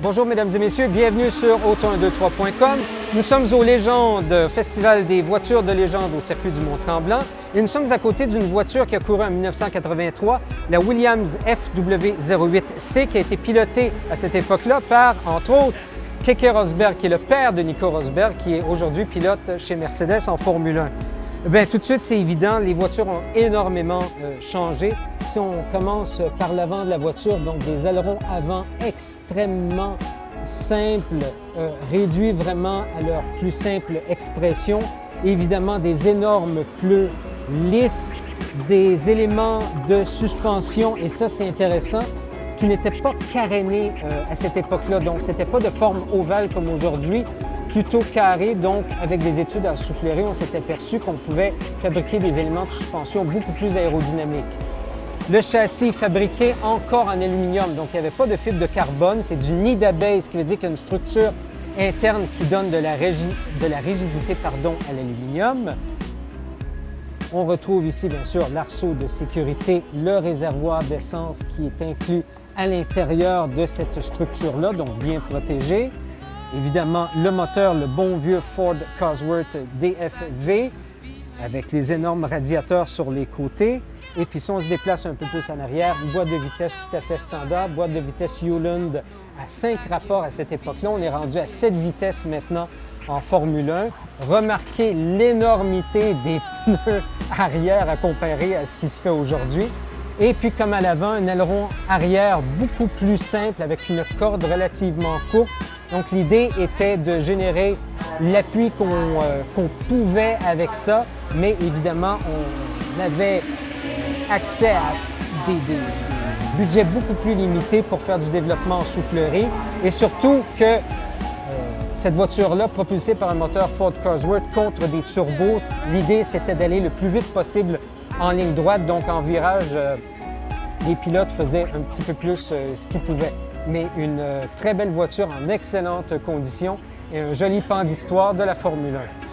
Bonjour mesdames et messieurs, bienvenue sur auto123.com. Nous sommes au Légendes, Festival des voitures de légende au circuit du Mont-Tremblant et nous sommes à côté d'une voiture qui a couru en 1983, la Williams FW08C, qui a été pilotée à cette époque-là par, entre autres, Keke Rosberg, qui est le père de Nico Rosberg, qui est aujourd'hui pilote chez Mercedes en Formule 1. Bien, tout de suite, c'est évident, les voitures ont énormément changé. Si on commence par l'avant de la voiture, donc des ailerons avant extrêmement simples, réduits vraiment à leur plus simple expression. Évidemment, des énormes pneus lisses, des éléments de suspension, et ça, c'est intéressant, qui n'étaient pas carénés à cette époque-là. Donc, ce n'était pas de forme ovale comme aujourd'hui, plutôt carré. Donc, avec des études en soufflerie, on s'est aperçu qu'on pouvait fabriquer des éléments de suspension beaucoup plus aérodynamiques. Le châssis fabriqué encore en aluminium, donc il n'y avait pas de fibre de carbone, c'est du nid d'abeille, ce qui veut dire qu'il y a une structure interne qui donne de la rigidité à l'aluminium. On retrouve ici, bien sûr, l'arceau de sécurité, le réservoir d'essence qui est inclus à l'intérieur de cette structure-là, donc bien protégé. Évidemment, le moteur, le bon vieux Ford Cosworth DFV, avec les énormes radiateurs sur les côtés. Et puis si on se déplace un peu plus en arrière, une boîte de vitesse tout à fait standard, boîte de vitesse Hewland à 5 rapports à cette époque-là. On est rendu à 7 vitesses maintenant en Formule 1. Remarquez l'énormité des pneus arrière à comparer à ce qui se fait aujourd'hui. Et puis comme à l'avant, un aileron arrière beaucoup plus simple avec une corde relativement courte. Donc l'idée était de générer l'appui qu'on pouvait avec ça, mais évidemment, on avait accès à des budgets beaucoup plus limités pour faire du développement en soufflerie et surtout que cette voiture-là, propulsée par un moteur Ford Cosworth contre des turbos, l'idée c'était d'aller le plus vite possible en ligne droite, donc en virage, les pilotes faisaient un petit peu plus ce qu'ils pouvaient. Mais une très belle voiture en excellentes conditions et un joli pan d'histoire de la Formule 1.